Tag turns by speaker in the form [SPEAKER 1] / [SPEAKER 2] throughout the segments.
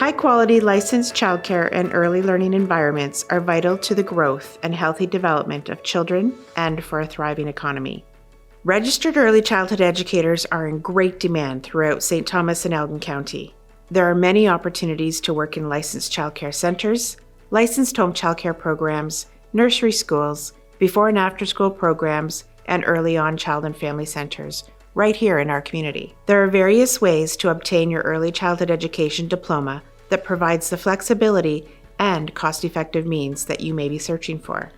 [SPEAKER 1] High-quality licensed childcare and early learning environments are vital to the growth and healthy development of children and for a thriving economy. Registered early childhood educators are in great demand throughout St. Thomas and Elgin County. There are many opportunities to work in licensed childcare centers, licensed home childcare programs, nursery schools, before and after school programs, and early on child and family centers right here in our community. There are various ways to obtain your early childhood education diploma that provides the flexibility and cost-effective means that you may be searching for.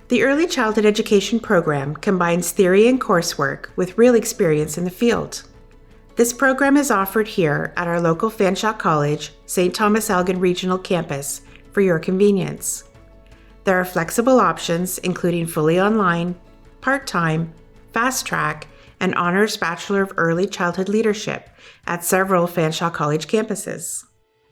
[SPEAKER 1] The Early Childhood Education program combines theory and coursework with real experience in the field. This program is offered here at our local Fanshawe College, St. Thomas Elgin Regional Campus for your convenience. There are flexible options including fully online, part-time, fast track, and Honors Bachelor of Early Childhood Leadership at several Fanshawe College campuses.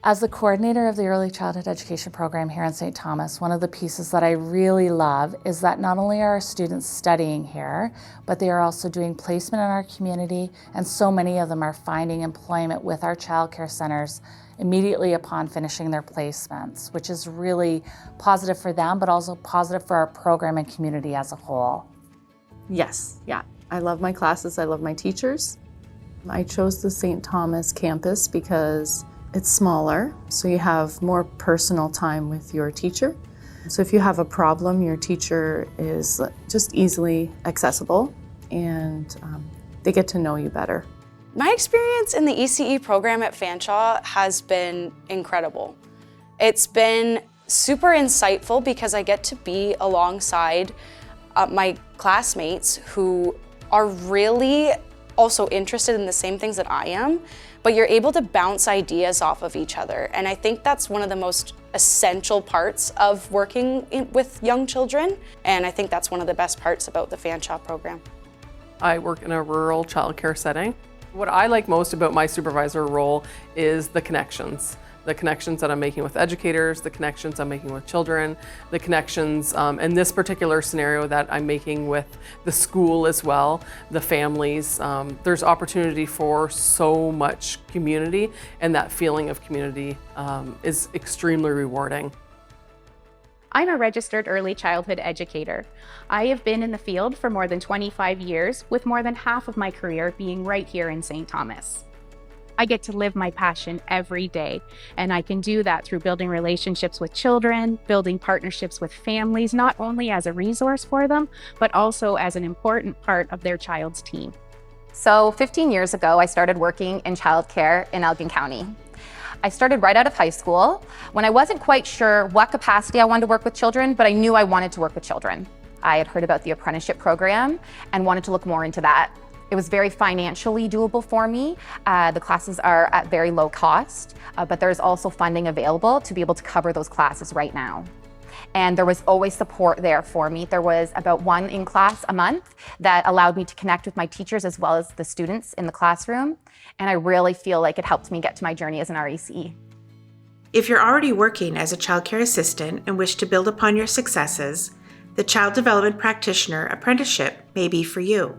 [SPEAKER 2] As the coordinator of the Early Childhood Education program here in St. Thomas, one of the pieces that I really love is that not only are our students studying here, but they are also doing placement in our community, and so many of them are finding employment with our childcare centers immediately upon finishing their placements, which is really positive for them, but also positive for our program and community as a whole.
[SPEAKER 3] Yes, yeah. I love my classes, I love my teachers. I chose the St. Thomas campus because it's smaller, so you have more personal time with your teacher. So if you have a problem, your teacher is just easily accessible and they get to know you better.
[SPEAKER 4] My experience in the ECE program at Fanshawe has been incredible. It's been super insightful because I get to be alongside my classmates who are really also interested in the same things that I am, but you're able to bounce ideas off of each other. And I think that's one of the most essential parts of working with young children. And I think that's one of the best parts about the Fanshawe program.
[SPEAKER 5] I work in a rural childcare setting. What I like most about my supervisor role is the connections that I'm making with educators, the connections I'm making with children, the connections in this particular scenario that I'm making with the school as well, the families. There's opportunity for so much community, and that feeling of community is extremely rewarding.
[SPEAKER 6] I'm a registered early childhood educator. I have been in the field for more than 25 years, with more than half of my career being right here in St. Thomas. I get to live my passion every day, and I can do that through building relationships with children, building partnerships with families, not only as a resource for them, but also as an important part of their child's team.
[SPEAKER 7] So 15 years ago, I started working in childcare in Elgin County. I started right out of high school when I wasn't quite sure what capacity I wanted to work with children, but I knew I wanted to work with children. I had heard about the apprenticeship program and wanted to look more into that. It was very financially doable for me. The classes are at very low cost, but there's also funding available to be able to cover those classes right now. And there was always support there for me. There was about one in class a month that allowed me to connect with my teachers as well as the students in the classroom. And I really feel like it helped me get to my journey as an RECE.
[SPEAKER 1] If you're already working as a childcare assistant and wish to build upon your successes, the Child Development Practitioner Apprenticeship may be for you.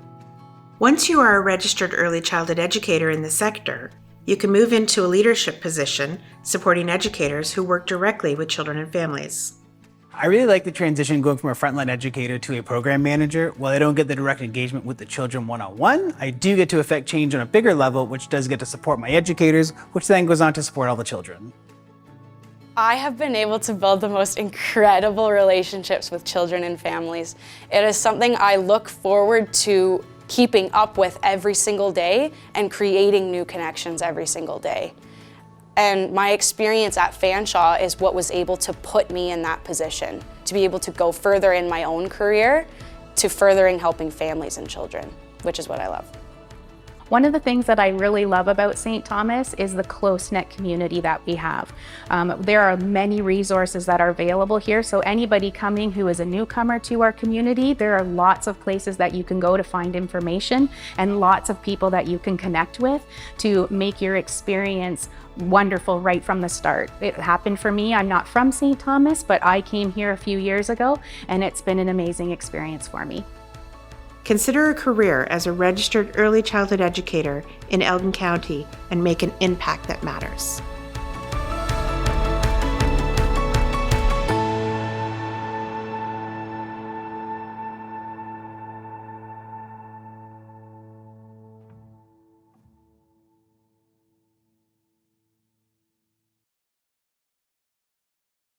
[SPEAKER 1] Once you are a registered early childhood educator in the sector, you can move into a leadership position supporting educators who work directly with children and families.
[SPEAKER 8] I really like the transition going from a frontline educator to a program manager. While I don't get the direct engagement with the children one-on-one, I do get to affect change on a bigger level, which does get to support my educators, which then goes on to support all the children.
[SPEAKER 4] I have been able to build the most incredible relationships with children and families. It is something I look forward to keeping up with every single day and creating new connections every single day. And my experience at Fanshawe is what was able to put me in that position, to be able to go further in my own career to furthering helping families and children, which is what I love.
[SPEAKER 6] One of the things that I really love about St. Thomas is the close-knit community that we have. There are many resources that are available here, so anybody coming who is a newcomer to our community, there are lots of places that you can go to find information and lots of people that you can connect with to make your experience wonderful right from the start. It happened for me. I'm not from St. Thomas, but I came here a few years ago, and it's been an amazing experience for me.
[SPEAKER 1] Consider a career as a registered early childhood educator in Elgin County and make an impact that matters.